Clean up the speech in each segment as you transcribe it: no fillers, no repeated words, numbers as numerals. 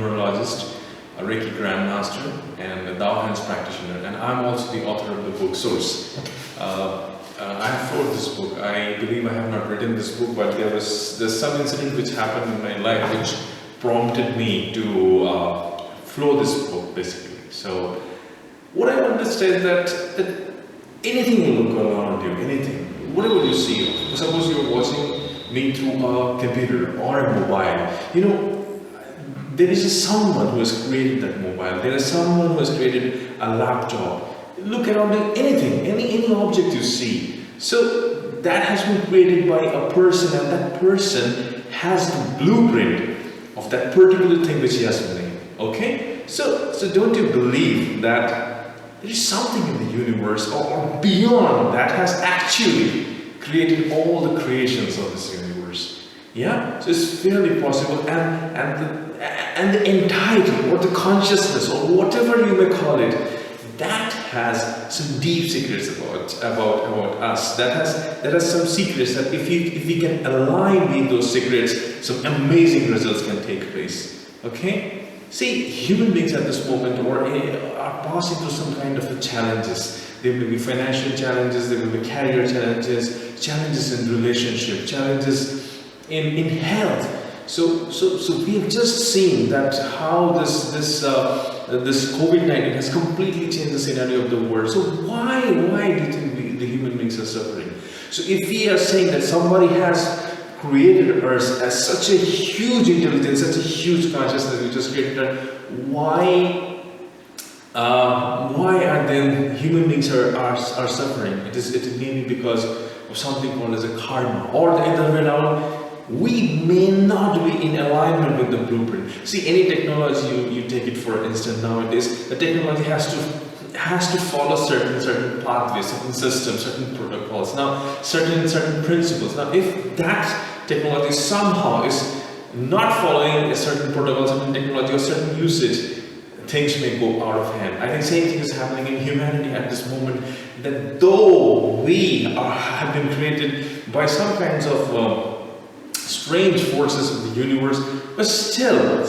numerologist, a Reiki Grand Master, and a Tao Hands Practitioner, and I'm also the author of the book Source. I have wrote this book. I believe I have not written this book, but there's some incident which happened in my life which prompted me to flow this book, basically. So what I want to say is that anything will look around you, anything, whatever you see. Suppose you're watching me through a computer or a mobile. You know, there is someone who has created that mobile. There is someone who has created a laptop. Look around you, anything, any object you see. So that has been created by a person, and that person has the blueprint of that particular thing which he has made. Okay? So don't you believe that there is something in the universe or beyond that has actually created all the creations of this universe? Yeah? So it's fairly possible, and the entity or the consciousness or whatever you may call it, that has some deep secrets about us. That has some secrets that if we can align with those secrets, some amazing results can take place. Okay? See, human beings at this moment are passing through some kind of challenges. There may be financial challenges, there will be career challenges, challenges in relationship, challenges in health. So we have just seen that how this COVID-19 has completely changed the scenario of the world. So why do you think the human beings are suffering? So if we are saying that somebody has created us as such a huge intelligence, such a huge consciousness which has created us, why are then human beings are suffering? It may be because of something called as a karma, or the other way around. We may not be in alignment with the blueprint. See, any technology you take it for instance nowadays, the technology has to follow certain pathways, certain systems, certain protocols, now certain principles. Now, if that technology somehow is not following a certain protocol, certain technology, or certain usage, things may go out of hand. I think same thing is happening in humanity at this moment. That though we have been created by some kinds of strange forces of the universe, but still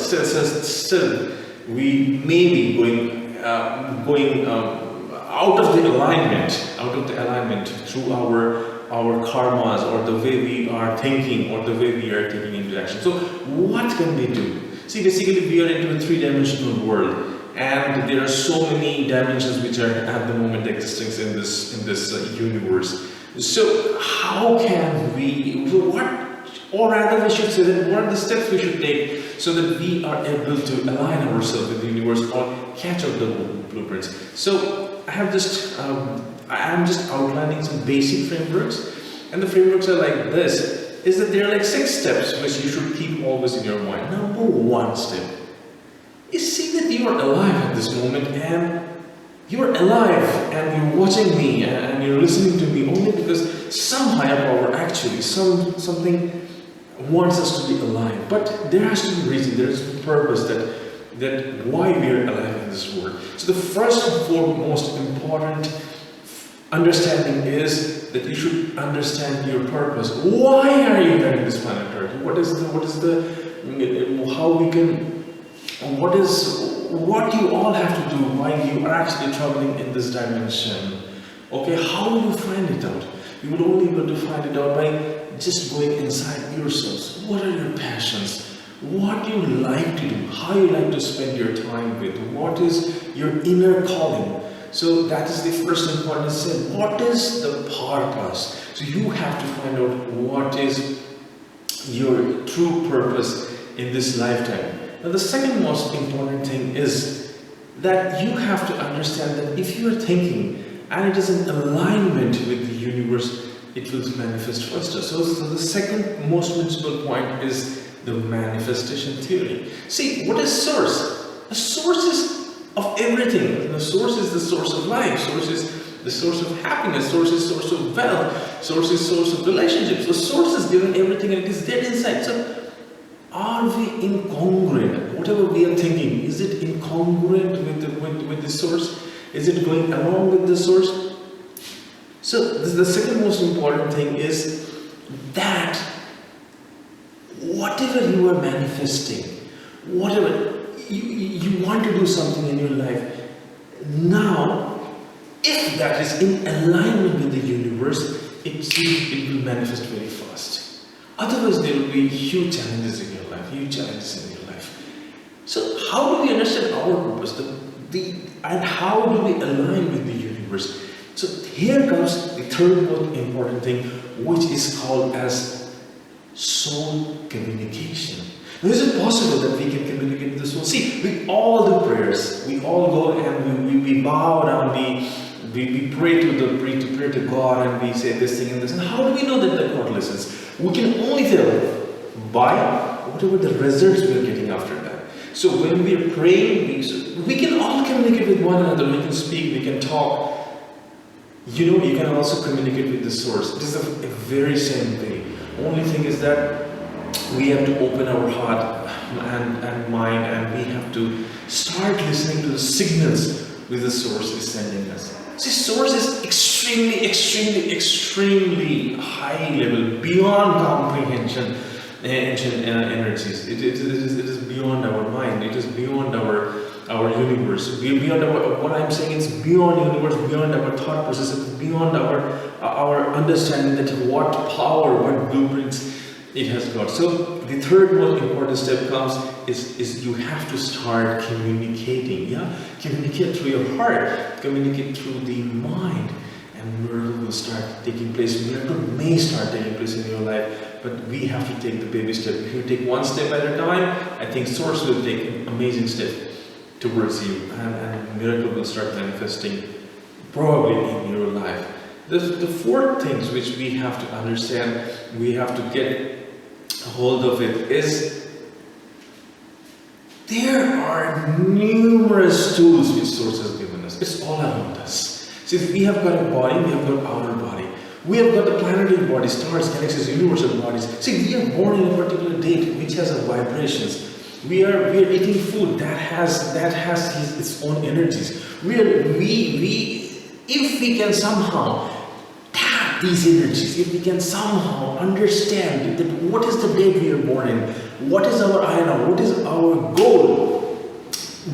we may be going out of the alignment through our karmas, or the way we are thinking, or the way we are taking into action. So what can we do? See, basically we are into a three-dimensional world, and there are so many dimensions which are at the moment existing in this universe. So how can we, or rather we should say that what are the steps we should take so that we are able to align ourselves with the universe or catch up the blueprints. So I am just outlining some basic frameworks, and the frameworks are like this, is that there are like 6 steps which you should keep always in your mind. Number 1 step is see that you are alive at this moment, and you are alive and you're watching me and you're listening to me only because some higher power, actually something wants us to be alive. But there has to be a reason, there is a purpose that why we are alive in this world. So the first and foremost important understanding is that you should understand your purpose. Why are you here in this planet Earth? What you all have to do while you are actually traveling in this dimension. Okay, how will you find it out? You will only be able to find it out by just going inside yourselves. What are your passions? What you like to do? How you like to spend your time with? What is your inner calling? So that is the first important step. What is the purpose? So you have to find out what is your true purpose in this lifetime. Now the second most important thing is that you have to understand that if you are thinking and it is in alignment with the universe, it will manifest faster. So the second most principal point is the manifestation theory. See, what is source? The source is of everything. The source is the source of life. Source is the source of happiness. Source is source of wealth. Source is source of relationships. The source is given everything and it is dead inside. So are we incongruent? Whatever we are thinking, is it incongruent with the source? Is it going along with the source? So the second most important thing is that whatever you are manifesting, whatever, you want to do something in your life. Now, if that is in alignment with the universe, it will manifest very fast. Otherwise, there will be huge challenges in your life, So how do we understand our purpose? And how do we align with the universe? So here comes the third most important thing, which is called as soul communication. Now, is it possible that we can communicate with the soul? See, we all do prayers. We all go and we bow down, we pray to God, and we say this thing and this. And how do we know that God listens? We can only tell by whatever the results we are getting after that. So when we are praying, we can all communicate with one another. We can speak, we can talk. You can also communicate with the source. It is a very same thing. Only thing is that we have to open our heart and mind, and we have to start listening to the signals which the source is sending us. See, source is extremely high level, beyond comprehension. Ancient energies. It is beyond our mind. It is beyond our universe. Beyond what I'm saying, it's beyond universe, beyond our thought process. It's beyond our understanding that what power, what blueprints it has got. So the third most important step comes is you have to start communicating. Yeah, communicate through your heart, communicate through the mind, and miracle will start taking place. Miracle may start taking place in your life. But we have to take the baby step. If you take one step at a time, I think source will take an amazing step towards you, and miracle will start manifesting probably in your life. The fourth things which we have to understand, we have to get a hold of it, is there are numerous tools which source has given us. It's all around us. See, we have got a body, we have got outer body. We have got the planetary bodies, stars, galaxies, universal bodies. See, we are born in a particular date which has vibrations. We are eating food that has its own energies. If we can somehow tap these energies, if we can somehow understand that what is the date we are born in, what is our ayana, what is our goal,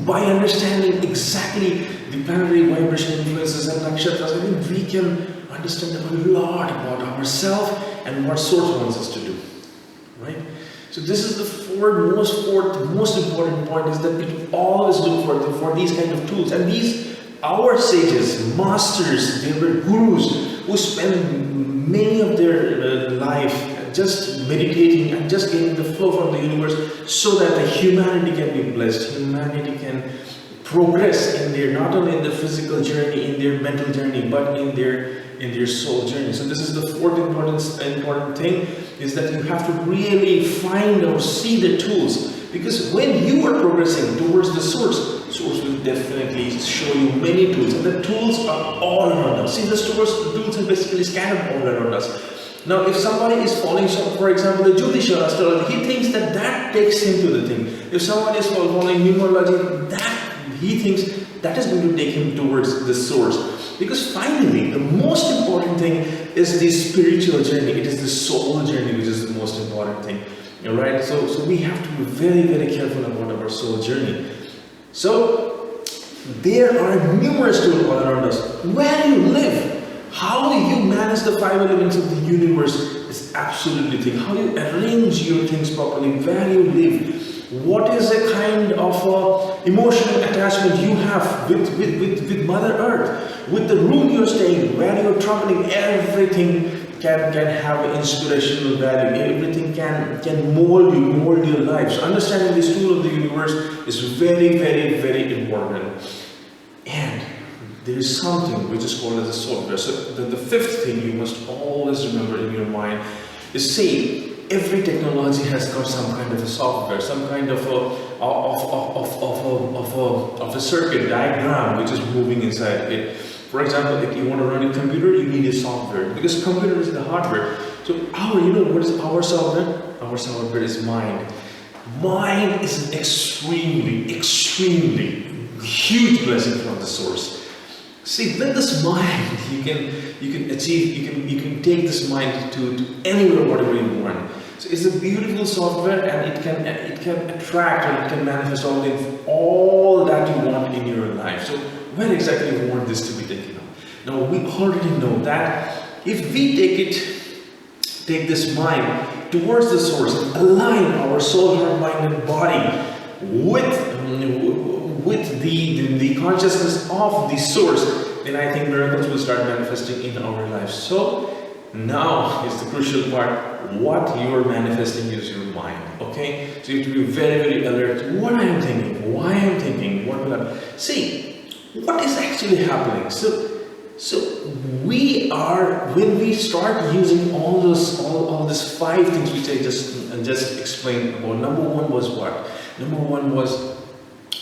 by understanding exactly the planetary vibration influences and nakshatras, I think we can understand a lot about ourselves and what source wants us to do, right? So this is the fourth most important point, is that we always look for these kind of tools. And these, our sages, masters, they were gurus who spend many of their life just meditating and just getting the flow from the universe, so that the humanity can be blessed, humanity can progress in their, not only in the physical journey, in their mental journey, but in their soul journey. So this is the fourth important thing, is that you have to really find or see the tools, because when you are progressing towards the source will definitely show you many tools, and the tools are all around us. See, the tools are basically scattered all around us. Now, if somebody is following, for example, the Jyotisha astrology, he thinks that takes him to the thing. If somebody is following numerology, he thinks that is going to take him towards the source. Because finally, the most important thing is the spiritual journey. It is the soul journey which is the most important thing. Alright, so we have to be very, very careful about our soul journey. So there are numerous tools all around us. Where you live, how you manage the five elements of the universe is absolutely the thing. How you arrange your things properly, where you live. What is the kind of emotional attachment you have with Mother Earth, with the room you're staying, where you're traveling? Everything can have inspirational value. Everything can mold your life. So understanding this tool of the universe is very, very, very important. And there is something which is called as a software. So the fifth thing you must always remember in your mind is, say, every technology has got some kind of a software, some kind of a circuit diagram which is moving inside it. For example, if you want to run a computer, you need a software, because computer is the hardware. So what is our software? Our software is mind. Mind is an extremely huge blessing from the source. See, with this mind, you can achieve, you can take this mind to anywhere, whatever you want. So it's a beautiful software, and it can attract, or it can manifest all that you want in your life. So where exactly you want this to be taken up? Now we already know that if we take this mind towards the source, align our soul, heart, mind, and body with the consciousness of the source, then I think miracles will start manifesting in our lives. So now is the crucial part. What you are manifesting is your mind. Okay, so you have to be very, very alert. What I am thinking, why I am thinking, what will I see? What is actually happening? So we are, when we start using all these 5 things which I just explained about. Number one was what? Number one was,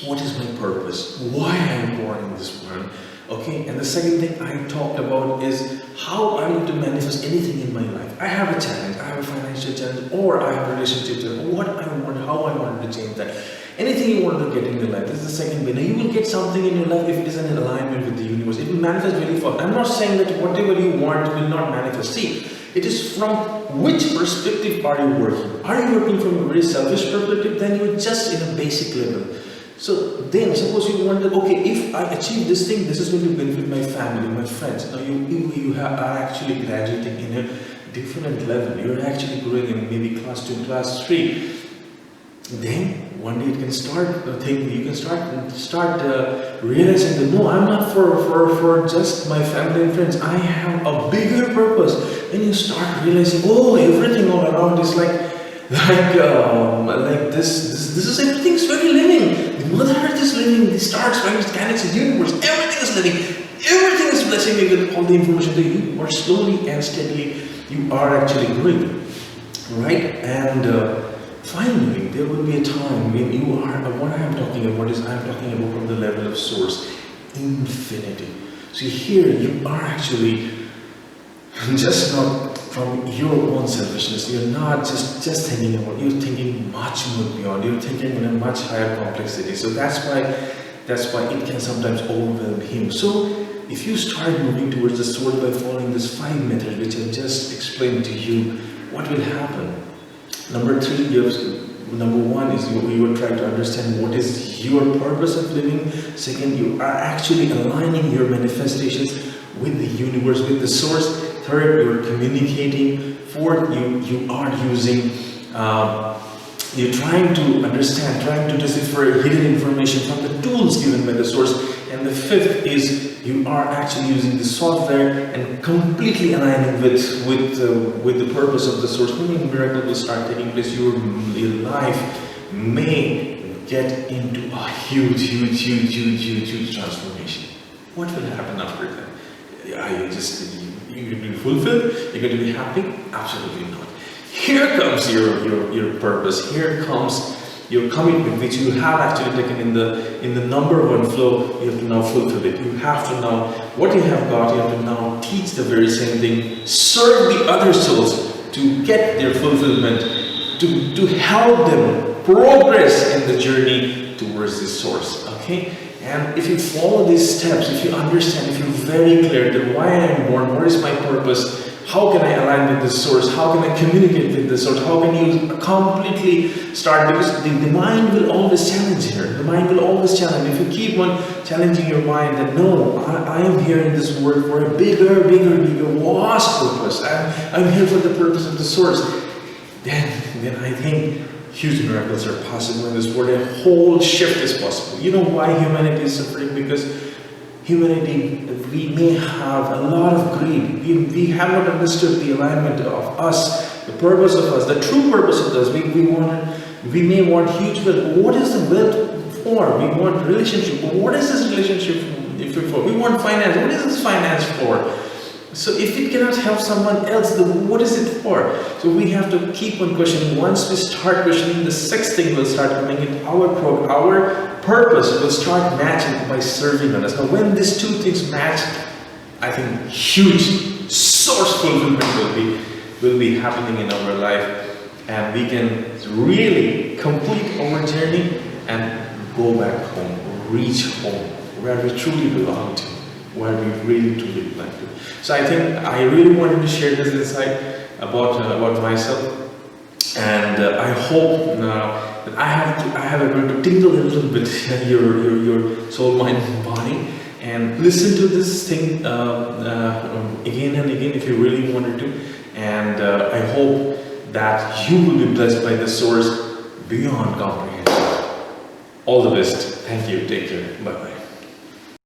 what is my purpose? Why I am born in this world? Okay, and the second thing I talked about is how I'm going to manifest anything in my life. I have a challenge, I have a financial challenge, or I have a relationship challenge. What I want, how I want to change that. Anything you want to get in your life, this is the second way. Now you will get something in your life if it is in alignment with the universe. It will manifest very fast. I'm not saying that whatever you want will not manifest. See, it is from which perspective are you working? Are you working from a very selfish perspective? Then you're just in a basic level. So then, suppose you want that, okay, if I achieve this thing, this is going to benefit my family, my friends. Now you are actually graduating in a different level. You're actually growing in maybe class 2, class 3. Then one day you can start thinking, you can start realizing that no, I'm not for just my family and friends. I have a bigger purpose. Then you start realizing, oh, everything all around is like this is everything's very living. The Mother Earth is living, the stars, planets, galaxies, the universe, everything is living. Everything is blessing me with all the information that you are slowly and steadily, you are actually growing. Right? And finally, there will be a time when you are, what I am talking about is, I am talking about from the level of source, infinity. See, here you are actually just not from your own selfishness. You're not just thinking about, you're thinking much more beyond, you're thinking in a much higher complexity. So that's why it can sometimes overwhelm him. So if you start moving towards the source by following this 5 methods which I just explained to you, what will happen? Number 3, number 1 is you are trying to understand what is your purpose of living. Second, you are actually aligning your manifestations with the universe, with the source. Third, you are communicating. Fourth, you are using, you're trying to understand, trying to decipher hidden information from the tools given by the source. And the 5th is you are actually using the software and completely aligning with the purpose of the source. Meaning miracle will start taking place. Your life may get into a huge transformation. What will happen after that? You're going to be fulfilled? You're going to be happy? Absolutely not. Here comes your purpose. Here comes your commitment, which you have actually taken in the number 1 flow. You have to now fulfill it. You have to now, what you have got, you have to now teach the very same thing. Serve the other souls to get their fulfillment, to help them progress in the journey towards this source. Okay? And if you follow these steps, if you understand, if you're very clear that why I am born, what is my purpose, how can I align with the source, how can I communicate with the source, how can you completely start, because the mind will always challenge here. The mind will always challenge. If you keep on challenging your mind that no, I am here in this world for a bigger, vast purpose. I'm here for the purpose of the source. Then I think huge miracles are possible in this world. A whole shift is possible. You know why humanity is suffering? Because humanity, we may have a lot of greed. We have not understood the alignment of us, the purpose of us, the true purpose of us. We may want huge wealth. What is the wealth for? We want relationship. What is this relationship for? We want finance. What is this finance for? So if it cannot help someone else, then what is it for? So we have to keep on questioning. Once we start questioning, the 6th thing will start coming in. Our purpose will start matching by serving others. Now when these 2 things match, I think huge source fulfillment will be happening in our life, and we can really complete our journey and go back home, reach home, where we truly belong to, where we really truly belong to. So I think I really wanted to share this insight about myself. And I hope that I have able to tingle a little bit your soul, mind, and body, and listen to this thing again and again if you really wanted to. And I hope that you will be blessed by the source beyond comprehension. All the best. Thank you. Take care. Bye bye.